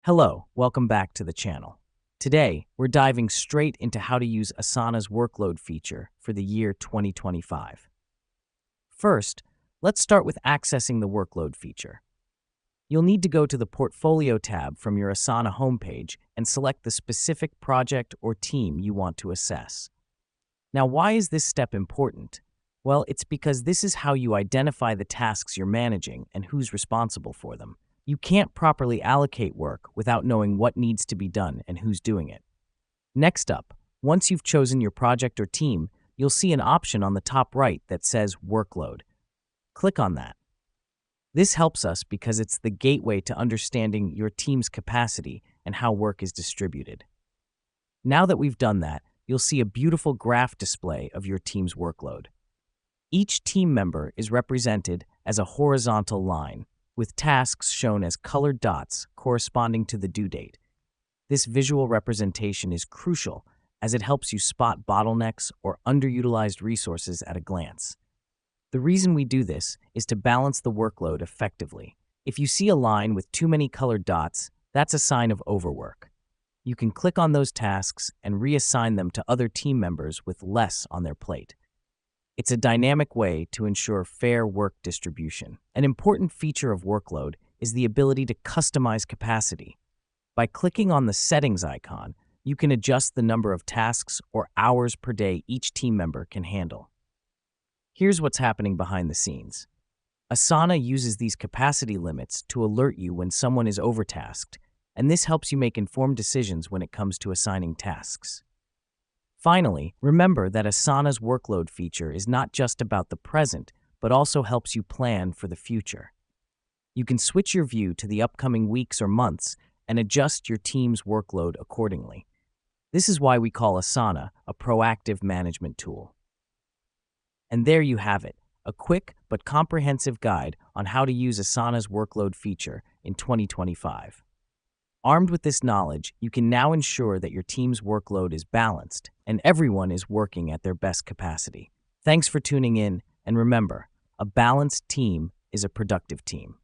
Hello, welcome back to the channel. Today, we're diving straight into how to use Asana's workload feature for the year 2025. First, let's start with accessing the workload feature. You'll need to go to the Portfolio tab from your Asana homepage and select the specific project or team you want to assess. Now, why is this step important? Well, it's because this is how you identify the tasks you're managing and who's responsible for them. You can't properly allocate work without knowing what needs to be done and who's doing it. Next up, once you've chosen your project or team, you'll see an option on the top right that says Workload. Click on that. This helps us because it's the gateway to understanding your team's capacity and how work is distributed. Now that we've done that, you'll see a beautiful graph display of your team's workload. Each team member is represented as a horizontal line, with tasks shown as colored dots corresponding to the due date. This visual representation is crucial as it helps you spot bottlenecks or underutilized resources at a glance. The reason we do this is to balance the workload effectively. If you see a line with too many colored dots, that's a sign of overwork. You can click on those tasks and reassign them to other team members with less on their plate. It's a dynamic way to ensure fair work distribution. An important feature of workload is the ability to customize capacity. By clicking on the settings icon, you can adjust the number of tasks or hours per day each team member can handle. Here's what's happening behind the scenes. Asana uses these capacity limits to alert you when someone is overtasked, and this helps you make informed decisions when it comes to assigning tasks. Finally, remember that Asana's workload feature is not just about the present, but also helps you plan for the future. You can switch your view to the upcoming weeks or months and adjust your team's workload accordingly. This is why we call Asana a proactive management tool. And there you have it, a quick but comprehensive guide on how to use Asana's workload feature in 2025. Armed with this knowledge, you can now ensure that your team's workload is balanced and everyone is working at their best capacity. Thanks for tuning in, and remember, a balanced team is a productive team.